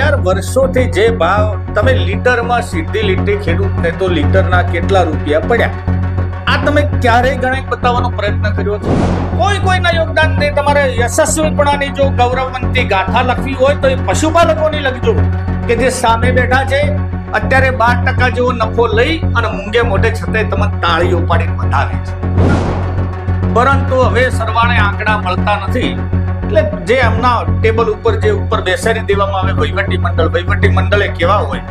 યાર વર્ષોથી જે ભાવ તમે લીટરમાં સીધી લીટી ખેડૂતને તો લીટરના કેટલા રૂપિયા પડ્યા આ તમે ક્યારેય ગણાઈ બતાવવાનો પ્રયત્ન કર્યો છે? કોઈના યોગદાનથી તમારે યશસ્વીપણાની જો ગૌરવવંતી ગાથા લખવી હોય તો એ પશુપાલકોની લખજો કે જે સામે બેઠા છે અત્યારે 12% જેવો નફો લઈ અને મૂંગે મોઢે છતાંય તમને તાળીઓ પાડીને વધાવે છે. પરંતુ હવે સરવાળે આંકડા મળતા નથી એટલે જે એમના ટેબલ ઉપર જે ઉપર બેસાડી દેવામાં આવે વહીવટી મંડળે કેવા હોય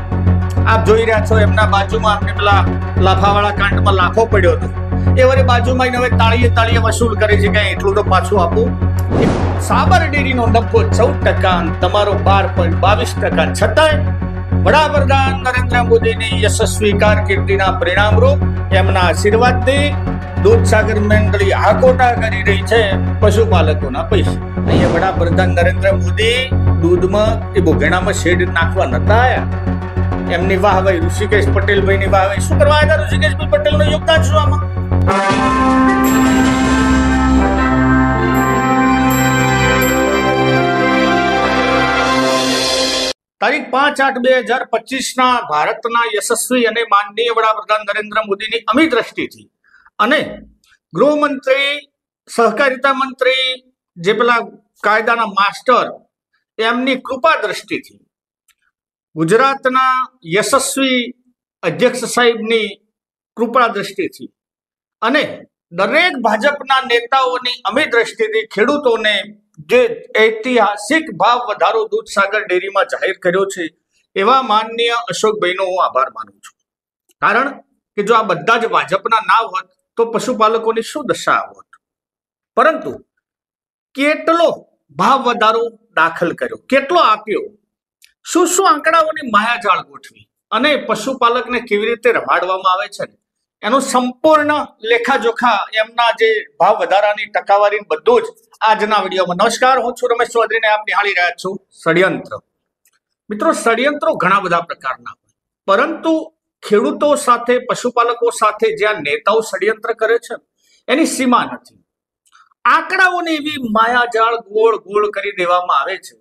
આપ જોઈ રહ્યા છો. એમના બાજુમાં આપણે પેલા લાફાવાળા કાંડમાં લાફો પડ્યો હતો એ વળી બાજુમાં હવે તાળીએ વસૂલ કરે છે કે એટલું તો પાછું આપું. સાબર ડેરીનો નફો 14%, તમારો 12.22%. છતાંય વડાપ્રધાન નરેન્દ્ર મોદીની યશસ્વી કારકિર્દીના પરિણામરૂપ એમના આશીર્વાદથી દૂધસાગર મંડળી હાકોટા કરી રહી છે પશુપાલકોના પૈસા. અહીંયા વડાપ્રધાન નરેન્દ્ર મોદી દૂધમાં એ બોઘેણામાં શેડ નાખવા નતા આવ્યા. એમની વાહવાઈ ઋષિકેશ પટેલભાઈની વાહવાઈ શું કરવા આવ્યા? ઋષિકેશભાઈ પટેલનું યોગદાન શું આમાં? તારીખ 5/8/2025 ભારતના યશસ્વી અને માનનીય વડાપ્રધાન નરેન્દ્ર મોદીની અમી દ્રષ્ટિથી અને ગૃહમંત્રી, સહકારિતા મંત્રી, જે પેલા કાયદાના માસ્ટર, એમની કૃપા દ્રષ્ટિથી ગુજરાતના યશસ્વી અધ્યક્ષ સાહેબની કૃપા દ્રષ્ટિથી અને દરેક ભાજપના નેતાઓની અમી દ્રષ્ટિથી ખેડૂતોને જે ઐતિહાસિક ભાવ વધારો દૂધસાગર ડેરીમાં જાહેર કર્યો છે એવા માનનીય અશોકભાઈનો હું આભાર માનું છું. કારણ કે જો આ બધા જ ભાજપના ના હોત તો પશુપાલકોની શું દશા હોત. પરંતુ કેટલો ભાવ વધારો દાખલ કર્યો, કેટલો આપ્યો, શું આંકડાઓની માયાજાળ ગોઠવી અને પશુપાલકને કેવી રીતે રમાડવામાં આવે છે એનું સંપૂર્ણ લેખાજોખા એમના જે ભાવ વધારાની ટકાવારી બધું જ આજના વિડીયોમાં. નમસ્કાર, હું છું રમેશ ચૌધરીને આપ નિહાળી રહ્યા છો ષડયંત્ર. મિત્રો, ષડયંત્રો ઘણા બધા પ્રકારના હોય, પરંતુ ખેડૂતો સાથે, પશુપાલકો સાથે જ્યાં નેતાઓ ષડયંત્ર કરે છે એની સીમા નથી. આંકડાઓને એવી માયાજાળ ગોળ કરી દેવામાં આવે છે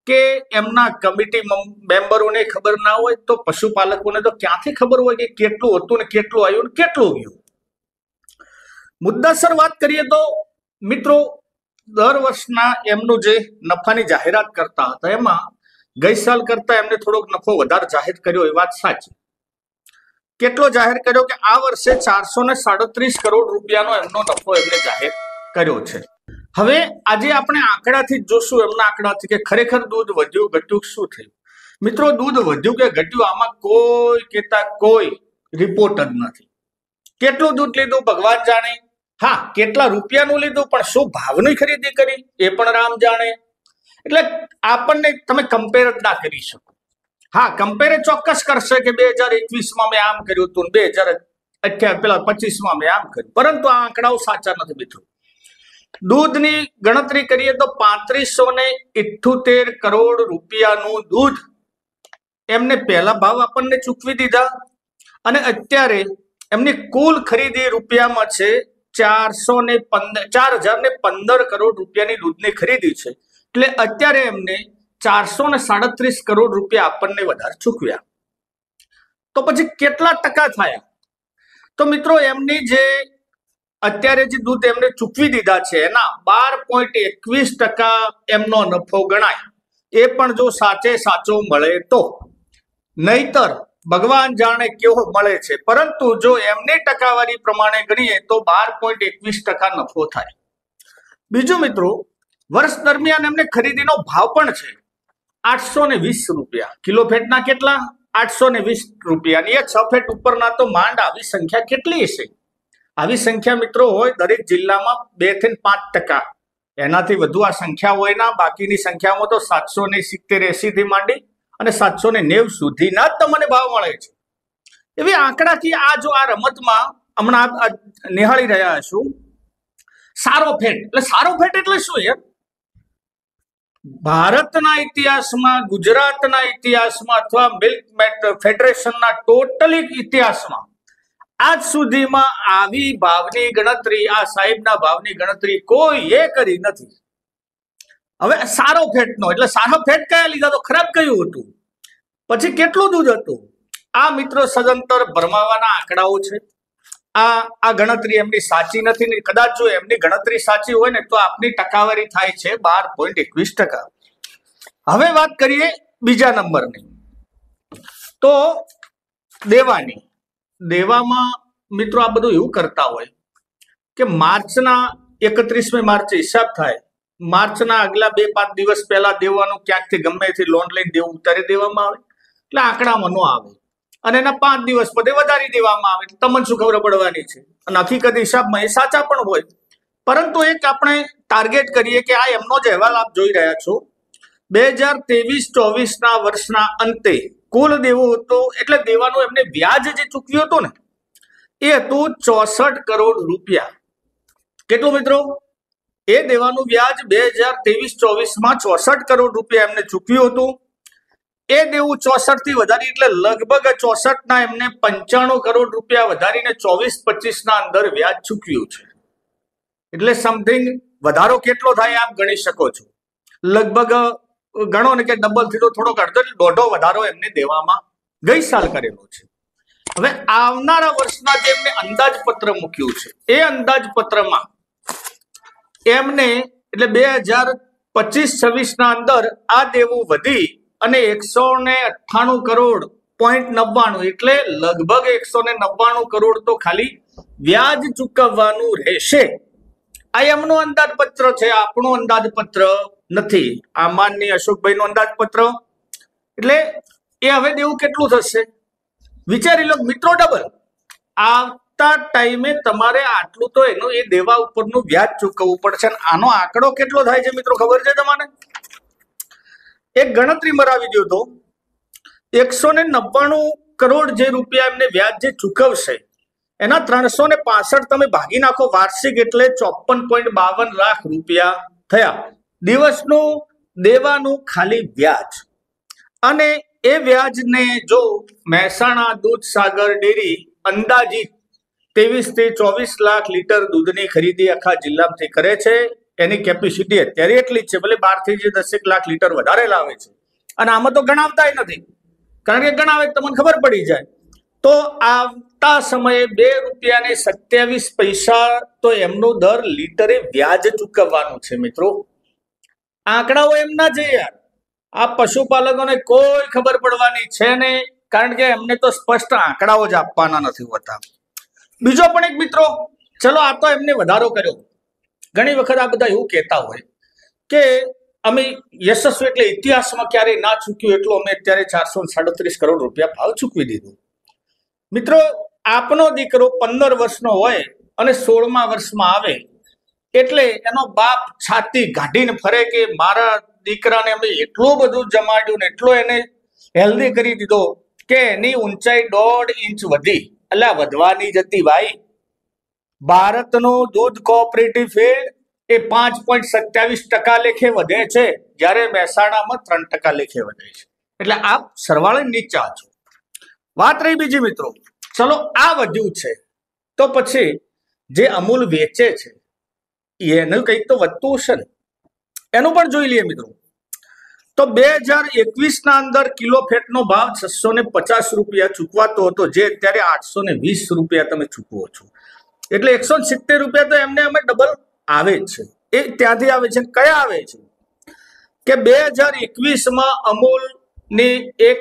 કે એમના કમિટી મેમ્બરોને ખબર ના હોય તો પશુપાલકોને તો ક્યાંથી ખબર હોય કે કેટલું હતું ને કેટલું આવ્યું ને કેટલું ગયું. મુદ્દાસર વાત કરીએ તો મિત્રો, દર વર્ષના એમનું જે નફાની જાહેરાત કરતા હતા એમાં ગઈ સાલ કરતા એમને થોડોક નફો વધારે જાહેર કર્યો એ વાત સાચી. કેટલો જાહેર કર્યો કે આ વર્ષે 437 કરોડ રૂપિયાનો એમનો નફો એમને જાહેર કર્યો છે. હવે આજે આપણે આંકડાથી જ જોશું, એમના આંકડાથી, કે ખરેખર દૂધ વધ્યું ઘટ્યું શું થયું. મિત્રો, દૂધ વધ્યું કે ઘટ્યું આમાં કોઈ રિપોર્ટ જ નથી. કેટલું દૂધ લીધું ભગવાન જાણે. હા, કેટલા રૂપિયાનું લીધું પણ શું ભાવની ખરીદી કરી એ પણ રામ જાણે. એટલે આપણને તમે કમ્પેર જ ના કરી શકો. હા, કમ્પેર ચોક્કસ કરશે કે 2021માં મેં આમ કર્યું હતું, 2025માં મેં આમ કર્યું, પરંતુ આ આંકડાઓ સાચા નથી મિત્રો. દૂધની ગણતરી કરીએ તો 3578 કરોડ રૂપિયાનું દૂધ એમને પહેલા ભાવ આપણને ચૂકવી દીધા અને અત્યારે એમની કુલ ખરીદી રૂપિયામાં છે 4015 કરોડ રૂપિયાની દૂધની ખરીદી છે. એટલે અત્યારે એમને 437 કરોડ રૂપિયા આપણને વધારે ચૂકવ્યા. તો પછી કેટલા ટકા થયા? તો મિત્રો, એમની જે અત્યારે જે દૂધ એમને ચૂકવી દીધા છે એના 12.21% એમનો નફો ગણાય. એ પણ જો સાચો મળે તો, નહીતર ભગવાન જાણે કેવો મળે છે. પરંતુ જો એમની ટકાવારી પ્રમાણે ગણીએ તો 12.21% નફો થાય. બીજું મિત્રો, વર્ષ દરમિયાન એમને ખરીદીનો ભાવ પણ છે 820 રૂપિયા. કિલો ફેટના કેટલા? 820 રૂપિયાની. એ 6 ફેટ ઉપરના તો માંડ આવી સંખ્યા કેટલી હશે? આવી સંખ્યા મિત્રો હોય દરેક જિલ્લામાં 2 થી 5%. એનાથી વધુ આ સંખ્યા હોય ના. બાકીની સંખ્યામાં તો 770-80 થી માંડી અને 790 સુધીના જ તમને ભાવ મળે છે. એવી આંકડાથી આ જો આ રમતમાં હમણાં નિહાળી રહ્યા છું, સારો ફેટ એટલે શું યાર? ભારતના ઇતિહાસમાં, ગુજરાતના ઇતિહાસમાં અથવા મિલ્ક ફેડરેશનના ટોટલી ઇતિહાસમાં આજ સુધીમાં આવી ભાવની ગણતરી, આ સાહેબના ભાવની ગણતરી કોઈએ કરી નથી. હવે સારો ફેટનો એટલે સારો ફેટ કયા લીધા તો ખરાબ કયું હતું, પછી કેટલું દૂધ હતું, આ મિત્રો સદંતર ભરમાવાના આંકડાઓ છે. આ ગણતરી એમની સાચી નથી ને કદાચ જો એમની ગણતરી સાચી હોય ને તો આપની ટકાવારી થાય છે 12.21%. હવે વાત કરીએ બીજા નંબરની, તો દેવાની. દેવામાં મિત્રો આ બધું એવું કરતા હોય કે માર્ચના 31મી માર્ચે હિસાબ થાય, માર્ચના આગલા 2-5 દિવસ પહેલા દેવાનું ક્યાંકથી ગમેથી લોન લઈને દેવું ઉતારી દેવામાં આવે એટલે આંકડામાં ન આવે, અને એના 5 દિવસ પછી વધારી દેવામાં આવે. તમને શું ખબર પડવાની છે, અને હકીકત હિસાબમાં એ સાચા પણ હોય. પરંતુ એક આપણે ટાર્ગેટ કરીએ કે આ એમનો જ અહેવાલ આપ જોઈ રહ્યા છો, 2023-24ના વર્ષના અંતે કુલ દેવું હતું, એટલે દેવાનું એમને વ્યાજ જે ચૂકવ્યું હતું ને એ હતું 64 કરોડ રૂપિયા. કેટલું મિત્રો? એ દેવાનું વ્યાજ 2023-24માં 64 કરોડ રૂપિયા એમને ચૂકવ્યું હતું. એ દેવું 64 થી વધારી એટલે લગભગ 64 ના એમને 95 કરોડ રૂપિયા વધારીને 24-25 ના અંદર વ્યાજ ચૂકવ્યું છે. એટલે સમથિંગ વધારો કેટલો થાય આપ ગણી શકો છો. લગભગ ગણો ને કે ડબલ થી તો થોડોક અડધો દોઢો વધારો એમને દેવામાં ગઈ સાલ કરેલો છે. હવે આવનારા વર્ષના જે એમને અંદાજપત્ર મૂક્યું છે એ અંદાજપત્રમાં એમને એટલે 2025-26 ના અંદર આ દેવું વધી અને 198 કરોડ 0.99 એટલે લગભગ 199 કરોડ તો ખાલી વ્યાજ ચૂકવવાનું રહેશે. આ એમનું અંદાજપત્ર છે, આપણું અંદાજપત્ર નથી. આ માનનીય અશોકભાઈ નું અંદાજપત્ર. એટલે એ હવે દેવું કેટલું થશે વિચારી લો મિત્રો, ડબલ. આવતા ટાઈમે તમારે આટલું તો એનું એ દેવા ઉપરનું વ્યાજ ચૂકવવું પડશે. આનો આંકડો કેટલો થાય છે મિત્રો ખબર છે તમને? એક ગણતરી મરાવી દો તો 199 કરોડ જે રૂપિયા એમને વ્યાજ જે ચૂકવશે એના 365 તમે ભાગી નાખો વાર્ષિક એટલે 54.52 લાખ રૂપિયા થયા દિવસનું દેવાનું ખાલી વ્યાજ. અને એ વ્યાજને જો મહેસાણા દૂધસાગર ડેરી અંદાજિત 23 થી 24 લાખ લીટર દૂધની ખરીદી આખા જિલ્લામાંથી કરે છે. એની કેપેસિટી અત્યારે એટલી જ છે, ભલે 12 થી 10 લાખ લીટર વધારે લાવે છે, અને આમાં તો ગણાવતા નથી, કારણ કે ગણાવે તમને ખબર પડી જાય. તો આવતા સમયે 2 રૂપિયા ને 27 પૈસા તો એમનો દર લીટરે વ્યાજ ચૂકવવાનું છે મિત્રો. આંકડાઓ એમના છે યાર, આ પશુપાલકોને કોઈ ખબર પડવાની છે નહીં, કારણ કે એમને તો સ્પષ્ટ આંકડાઓ જ આપવાના નથી હોતા. બીજો પણ એક મિત્રો, ચલો આ તો એમને વધારો કર્યો. ઘણી વખત આ બધા એવું કહેતા હોય કે અમે યશસ્વી એટલે ઇતિહાસમાં ક્યારેય ના ચૂક્યું એટલું અમે અત્યારે 437 કરોડ રૂપિયા ભાવ ચૂકવી દીધું. મિત્રો આપનો દીકરો 15 વર્ષનો હોય અને 16મા વર્ષમાં આવે એટલે એનો બાપ છાતી ગાઢીને ફરે કે મારા દીકરાને અમે એટલું બધું જમાડ્યું ને એટલો એને હેલ્ધી કરી દીધો કે એની ઊંચાઈ 1.5 ઇંચ વધી. એટલે વધવાની જતી ભાઈ. ભારતનું દૂધ કોઓપરેટિવ ફીલ્ડ એ 5.27% લેખે વધે છે, જ્યારે મહેસાણામાં 3% લેખે વધે છે. એટલે આપ સરવાળે નીચા છો. વાત રહી બીજી મિત્રો, ચલો આ વધ્યું છે તો પછી જે અમૂલ વેચે છે એનું કંઈક તો વધતું હશે ને, એનું પણ જોઈ લઈએ મિત્રો. તો 2021 ના અંદર કિલો ફેટનો ભાવ 650 રૂપિયા ચૂકવાતો હતો, જે અત્યારે 820 રૂપિયા તમે ચૂકવો છો. એટલે 170 રૂપિયા તો એમને અમે ડબલ આવે જ છે. એ ત્યાંથી આવે છે. કયા આવે છે કે 2021માં અમૂલની 1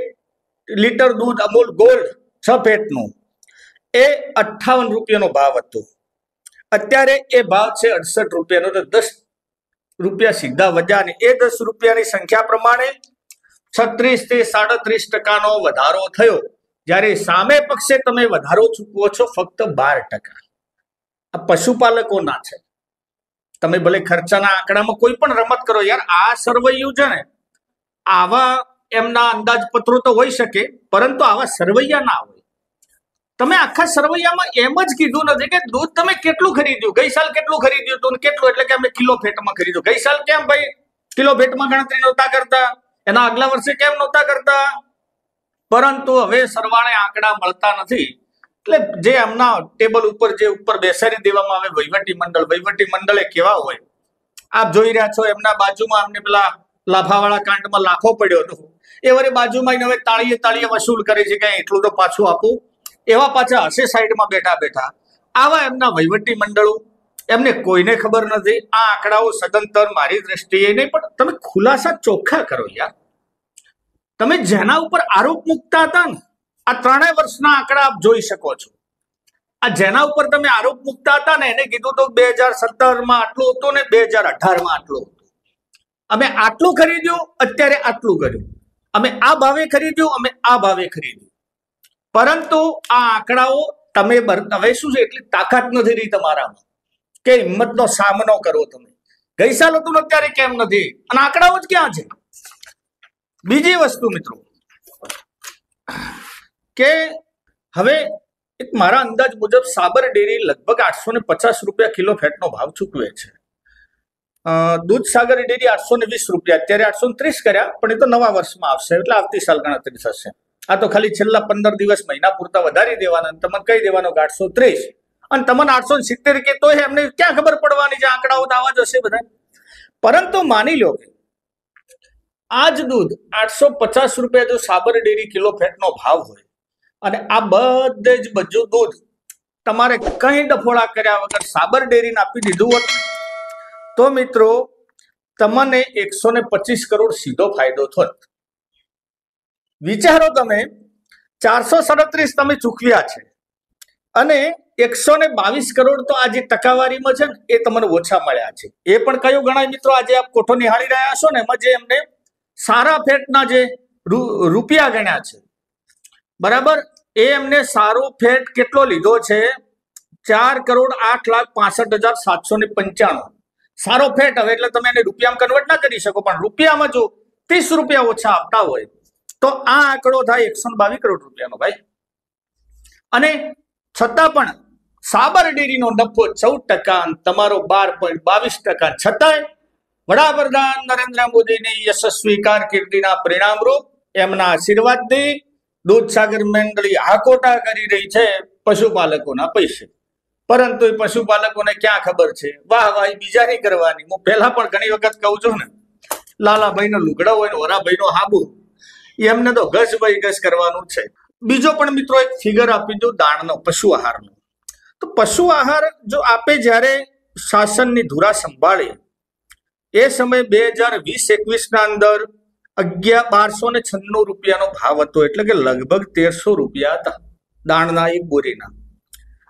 લીટર દૂધ અમૂલ ગોલ્ડ 6 ફેટનું એ 58 રૂપિયાનો ભાવ હતો. અત્યારે એ ભાવ છે 68 રૂપિયાનો. તો 10 રૂપિયા સીધા વધ્યા, અને એ 10 રૂપિયાની સંખ્યા પ્રમાણે 36 થી 37% વધારો થયો, જ્યારે સામે પક્ષે તમે વધારો ચૂકવો છો ફક્ત 12%. આ પશુપાલકોના છે. તમે ભલે ખર્ચાના આંકડામાં કોઈ પણ રમત કરો યાર, આ સરવૈયું છે ને, આવા એમના અંદાજપત્રો તો હોઈ શકે, પરંતુ આવા સરવૈયા ના હોય. તમે આખા સરવૈયામાં એમ જ કીધું નથી કે દૂધ તમે કેટલું ખરીદ્યું, ગઈ સાલ કેટલું ખરીદ્યું હતું, કેટલું એટલે કે અમે કિલો ફેટમાં ખરીદ્યું. ગઈ સાલ કેમ ભાઈ કિલો ફેટમાં ગણતરી નહોતા કરતા, એના આગલા વર્ષે કેમ નહોતા કરતા? પરંતુ હવે સરવાળે આંકડા મળતા નથી, એટલે જે એમના ટેબલ ઉપર જે ઉપર બેસાડી દેવામાં આવે વહીવટી મંડળે કેવા હોય આપ જોઈ રહ્યા છો એમના બાજુમાં અમને પેલા લાફાવાળા કાંડમાં લાફો પડ્યો હતો, એ વળી બાજુમાં હવે તાળીએ તાળીએ વસૂલ કરે છે કે એટલું તો પાછું આપું, એવા પાછા હશે સાઈડમાં બેઠા બેઠા. આવા એમના વહીવટી મંડળો, એમને કોઈને ખબર નથી. આ આંકડાઓ સદંતર મારી દ્રષ્ટિએ નહીં, પણ તમે ખુલાસા ચોખ્ખા કરો યાર. તમે જેના ઉપર આરોપ મૂકતા હતા ને, આ 3 વર્ષના આંકડા આપ જોઈ શકો છો. આ જેના ઉપર તમે આરોપ મૂકતા હતા ને, એને કીધું તો 2017માં આટલું હતું ને 2018માં આટલું હતું. અમે આટલું ખરીદ્યું, અત્યારે આટલું કર્યું. અમે આ ભાવે ખરીદ્યું, અમે આ ભાવે ખરીદ્યું. પરંતુ આ આંકડાઓ તમે હવે શું છે, એટલી તાકાત નથી રહી તમારામાં કે હિંમતનો સામનો કરો. તમે ગઈ સાલ હતું ને અત્યારે કેમ નથી? અને આંકડાઓ જ ક્યાં છે? બીજી વસ્તુ મિત્રો કે હવે એક મારા અંદાજ મુજબ સાબર ડેરી લગભગ 850 રૂપિયા કિલો ફેટનો ભાવ ચૂકવે છે. દૂધસાગર ડેરી 820 રૂપિયા, અત્યારે 830 કર્યા, પણ એ તો નવા વર્ષમાં આવશે, એટલે આવતી સાલ ગણતરી થશે. આ તો ખાલી છેલ્લા 15 દિવસ મહિના પૂરતા વધારી દેવાના, તમને કહી દેવાનો કે 830, અને તમને 870 કે તો એમને ક્યાં ખબર પડવાની છે? આંકડાઓ તો આવા જ હશે બધા. પરંતુ માની લો કે આ જ દૂધ 850 રૂપિયા જો સાબર ડેરી કિલો ફેટનો ભાવ હોય, અને આ બધે જ બધું દૂધ તમારે કઈ ડફોળા કર્યા વગર સાબર ડેરીને આપી દીધું હોત, તો મિત્રો તમને 125 કરોડ સીધો ફાયદો થોત. વિચારો તમે, 437 તમે ચૂકવ્યા છે, અને 122 કરોડ તો આજે ટકાવારીમાં છે ને એ તમને ઓછા મળ્યા છે. એ પણ કયું ગણાય મિત્રો? આજે આપ કોઠો નિહાળી રહ્યા છો ને, એમાં જે એમને સારા ફેટના જે રૂપિયા ગણ્યા છે, બરાબર, એ એમને સારો ફેટ કેટલો લીધો છે? 4,08,65,795 સારો ફેટ. હવે એટલે તમે એને રૂપિયામાં કન્વર્ટ ના કરી શકો, પણ રૂપિયામાં જો 30 રૂપિયા ઓછા આપતા હોય તો આ આંકડો થાય 122 કરોડ રૂપિયાનો ભાઈ. અને છતાં પણ સાબર ડેરીનો નફો 14%, તમારો 12.22%. છતાંય વડાપ્રધાન નરેન્દ્ર મોદીની યશસ્વી કારકિર્દીના પરિણામરૂપ એમના આશીર્વાદથી દૂધસાગર મંડળી હાકોટા કરી રહી છે પશુપાલકોના પૈસે. પરંતુ એ પશુપાલકોને ક્યાં ખબર છે? વાહ વાહ બીજાની કરવાની. હું પહેલા પણ ઘણી વખત કહું છું ને, લાલાભાઈનો લુગડો હોય ને વરાભાઈનો હાબુ, એમને તો ઘસ ભાઈ ઘસ કરવાનું છે. બીજો પણ મિત્રો એક ફિગર આપી દઉં દાણનો, પશુ આહારનો. તો પશુ આહાર જો આપે જ્યારે શાસનની ધુરા સંભાળી, એ સમય 2020-21 ના અંદર 1296 રૂપિયાનો ભાવ હતો, એટલે કે લગભગ 1300 રૂપિયા હતા દાણના એક બોરીના.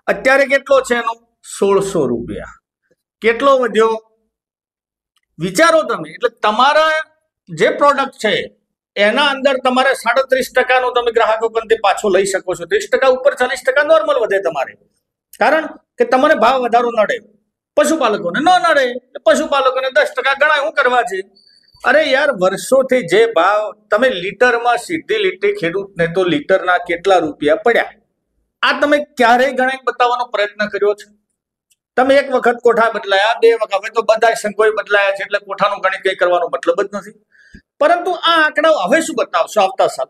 અત્યારે કેટલો છે એનો? 1600 રૂપિયા. કેટલો વધ્યો વિચારો તમે. એટલે તમારા જે પ્રોડક્ટ છે એના અંદર તમારે 37% તમે ગ્રાહકો પાસે પાછો લઈ શકો છો. 30% ઉપર 40% નોર્મલ વધે તમારે, કારણ કે તમને ભાવ વધારો નડે, પશુપાલકોને ન નડે. પશુપાલકોને 10% ગણાય શું કરવા છે? અરે યાર, વર્ષોથી જે ભાવ તમે લીટરમાં, સીધી લીટી ખેડૂતને તો લીટરના કેટલા રૂપિયા પડ્યા, આ તમે ક્યારેય ગણાઈ બતાવવાનો પ્રયત્ન કર્યો છે? તમે એક વખત કોઠા બદલાયા, 2 વખત, હવે તો બધા સંઘોય બદલાયા છે, એટલે કોઠાનું ગણિત કઈ કરવાનો મતલબ જ નથી. પરંતુ આ આંકડાઓ હવે શું બતાવશો આવતા સાલ?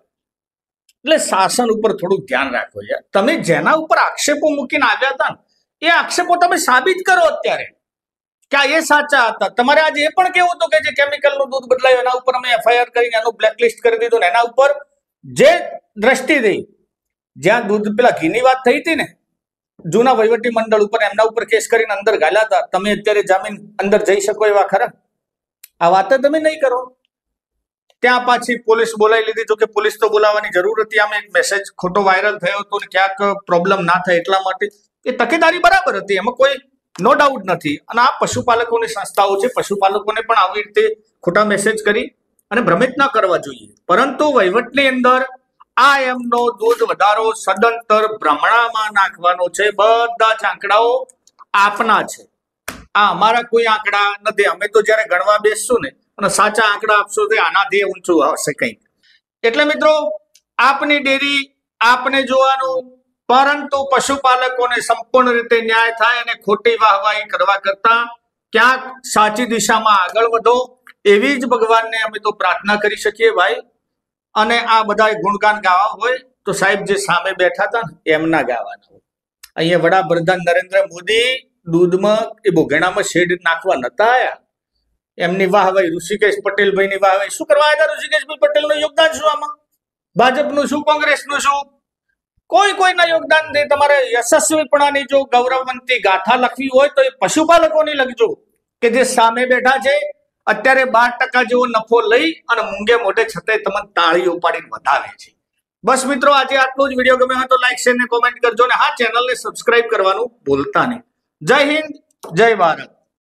એટલે શાસન ઉપર થોડું ધ્યાન રાખો યાર. તમે જેના ઉપર આક્ષેપો મૂકીને આવ્યા હતા ને, એ આક્ષેપો તમે સાબિત કરો અત્યારે કે આ એ સાચા હતા. તમારે આજે એ પણ કેવું હતું કે જે કેમિકલનું દૂધ બદલાયું એના ઉપર અમે FIR કરીને એનું બ્લેકલિસ્ટ કરી દીધું, ને એના ઉપર જે દ્રષ્ટિ થઈ, જ્યાં દૂધ પેલા ઘીની વાત થઈ હતી ને, જૂના વહીવટી મંડળ ઉપર, એમના ઉપર કેસ કરીને અંદર ગાલ્યા હતા. તમે અત્યારે જામીન અંદર જઈ શકો એવા ખરા? આ વાત તમે નહીં કરો. ત્યાં પાછી પોલીસ બોલાવી લીધી. જો કે પોલીસ તો બોલાવવાની જરૂર હતી. આમ એક મેસેજ ખોટો વાયરલ થયો હતો ને ક્યાંક પ્રોબ્લેમ ના થાય એટલા માટે એ તકેદારી બરાબર હતી, એમાં કોઈ નો ડાઉટ નથી. અને આ પશુપાલકોની સંસ્થાઓ છે, પશુપાલકોને પણ આવી રીતે ખોટા મેસેજ કરી અને ભ્રમિત ન કરવા જોઈએ. પરંતુ વહીવટની અંદર આ એમનો દૂધ વધારો સદંતર ભ્રમણામાં નાખવાનો છે. બધા જ આંકડાઓ આપના છે, આ અમારા કોઈ આંકડા નથી. અમે તો જયારે ગણવા બેસશું ને અને સાચા આંકડા આપશો તો આનાથી ઊંચું આવશે કંઈક. એટલે મિત્રો, આપની ડેરી આપને જોવાનું, પરંતુ પશુપાલકોને સંપૂર્ણ રીતે ન્યાય થાય અને ખોટી વાહવાહી કરવા કરતા ક્યાંક સાચી દિશામાં આગળ વધો, એવી જ ભગવાનને અમે તો પ્રાર્થના કરી શકીએ ભાઈ. અને આ બધા ગુણગાન ગાવા હોય તો સાહેબ જે સામે બેઠા હતા ને એમના ગાવાના હોય. અહીંયા વડાપ્રધાન નરેન્દ્ર મોદી દૂધમાં એ બોઘેણામાં શેડ નાખવા નતા આયા, એમની વાહવાઈ, ઋષિકેશ પટેલભાઈ ની વાહવાઈ. શું કરવા આવ્યા ઋષિકેશભાઈ પટેલનું યોગદાન શું આમાં? ભાજપનું શું, કોંગ્રેસનું શું? કોઈના યોગદાનથી તમારે યશસ્વીપણાની જો ગૌરવવંતી ગાથા લખવી હોય તો એ પશુપાલકોની લખજો કે જે સામે બેઠા છે, અત્યારે 12% જેવો નફો લઈ અને મૂંગે મોઢે છતાંય તમને તાળીઓ પાડીને વધાવે છે. બસ મિત્રો, આજે આટલું જ. વિડીયો ગમે હોય તો લાઈક, શેર ને કોમેન્ટ કરજો, ને હા, ચેનલને સબસ્ક્રાઇબ કરવાનું ભૂલતા નહીં. જય હિન્દ, જય ભારત.